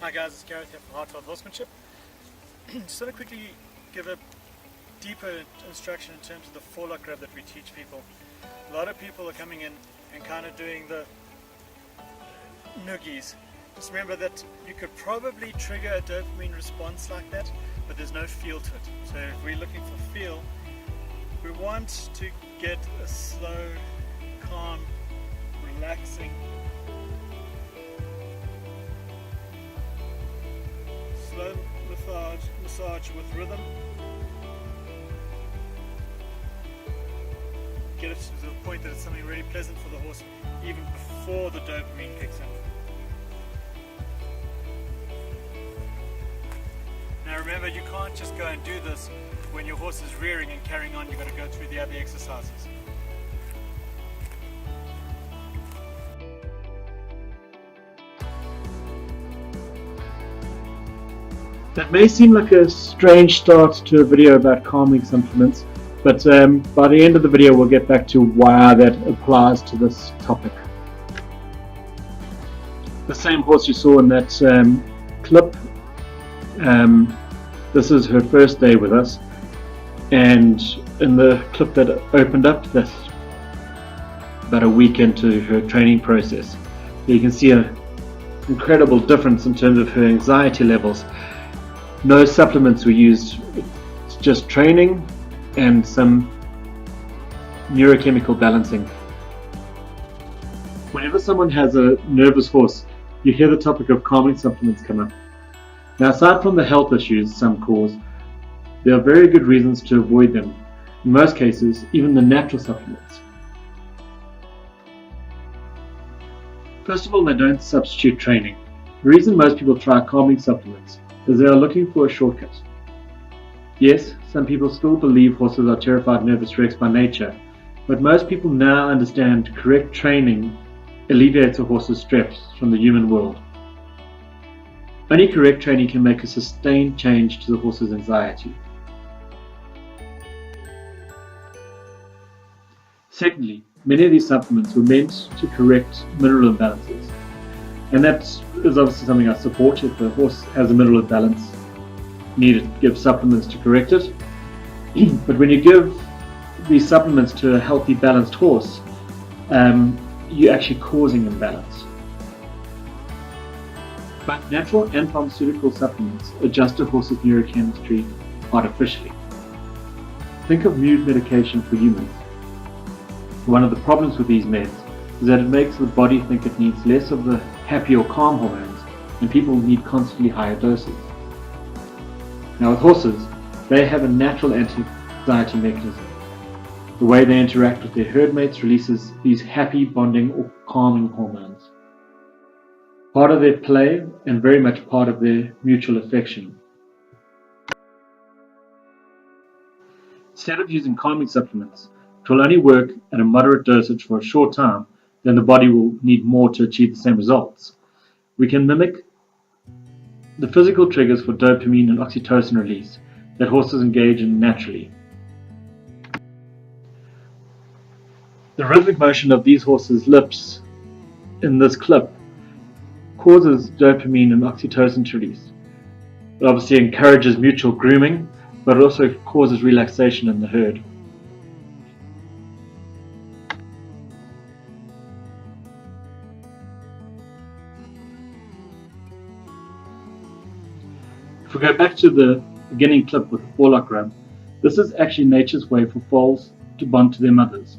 Hi guys, it's Gareth here from Heartfelt Horsemanship. Just want to quickly give a deeper instruction in terms of the forelock grab that we teach people. A lot of people are coming in and kind of doing the noogies. Just remember that you could probably trigger a dopamine response like that, but there's no feel to it. So if we're looking for feel, we want to get a slow, calm, relaxing, slow massage with rhythm. Get it to the point that it's something really pleasant for the horse even before the dopamine kicks in. Now remember, you can't just go and do this when your horse is rearing and carrying on. You've got to go through the other exercises. That may seem like a strange start to a video about calming supplements, but by the end of the video we'll get back to why that applies to this topic. The same horse you saw in that clip, this is her first day with us, and in the clip that opened up, that's about a week into her training process. You can see an incredible difference in terms of her anxiety levels. No supplements were used, it's just training and some neurochemical balancing. Whenever someone has a nervous horse, you hear the topic of calming supplements come up. Now, aside from the health issues some cause, there are very good reasons to avoid them. In most cases, even the natural supplements. First of all, they don't substitute training. The reason most people try calming supplements is they are looking for a shortcut. Yes, some people still believe horses are terrified nervous wrecks by nature, but most people now understand correct training alleviates a horse's stress from the human world. Only correct training can make a sustained change to the horse's anxiety. Secondly, many of these supplements were meant to correct mineral imbalances. And that is obviously something I support. If the horse has a mineral imbalance, you need to give supplements to correct it. But when you give these supplements to a healthy, balanced horse, you're actually causing imbalance. But natural and pharmaceutical supplements adjust a horse's neurochemistry artificially. Think of mood medication for humans. One of the problems with these meds is that it makes the body think it needs less of the happy or calm hormones, and people need constantly higher doses. Now with horses, they have a natural anti-anxiety mechanism. The way they interact with their herd mates releases these happy, bonding or calming hormones. Part of their play and very much part of their mutual affection. Instead of using calming supplements, it will only work at a moderate dosage for a short time, then the body will need more to achieve the same results. We can mimic the physical triggers for dopamine and oxytocin release that horses engage in naturally. The rhythmic motion of these horses' lips in this clip causes dopamine and oxytocin to release. It obviously encourages mutual grooming, but it also causes relaxation in the herd. If we go back to the beginning clip with the forelock rub, this is actually nature's way for foals to bond to their mothers.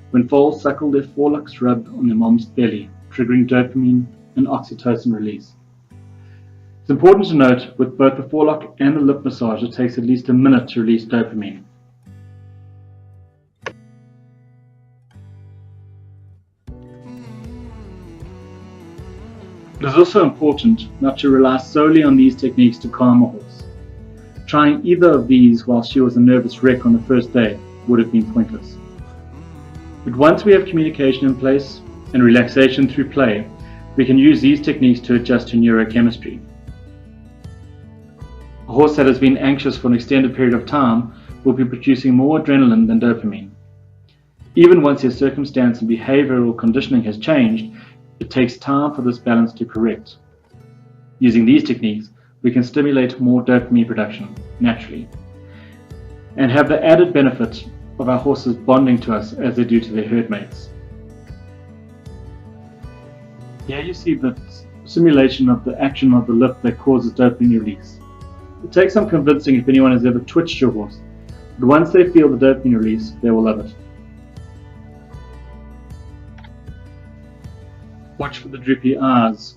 When foals suckle, their forelocks rub on their mom's belly, triggering dopamine and oxytocin release. It's important to note with both the forelock and the lip massage, it takes at least a minute to release dopamine. It is also important not to rely solely on these techniques to calm a horse. Trying either of these while she was a nervous wreck on the first day would have been pointless. But once we have communication in place and relaxation through play, we can use these techniques to adjust to neurochemistry. A horse that has been anxious for an extended period of time will be producing more adrenaline than dopamine. Even once their circumstance and behavioral conditioning has changed, it takes time for this balance to correct. Using these techniques, we can stimulate more dopamine production naturally and have the added benefit of our horses bonding to us as they do to their herd mates. Here you see the simulation of the action of the lip that causes dopamine release. It takes some convincing if anyone has ever twitched your horse, but once they feel the dopamine release, they will love it. Watch for the droopy eyes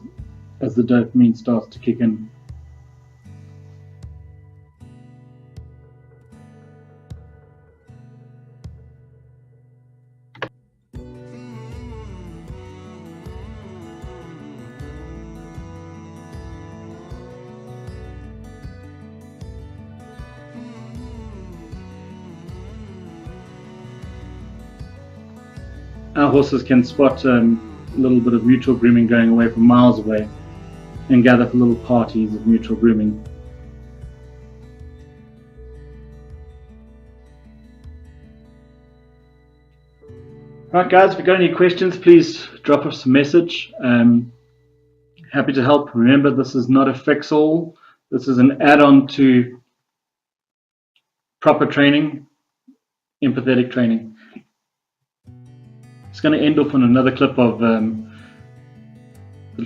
as the dopamine starts to kick in. Our horses can spot a little bit of mutual grooming going away from miles away and gather for little parties of mutual grooming. Right guys, if you've got any questions, please drop us a message. Happy to help. Remember, this is not a fix-all. This is an add-on to proper training, empathetic training. It's going to end off on another clip of the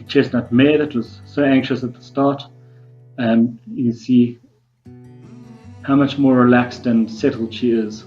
chestnut mare that was so anxious at the start. You can see how much more relaxed and settled she is.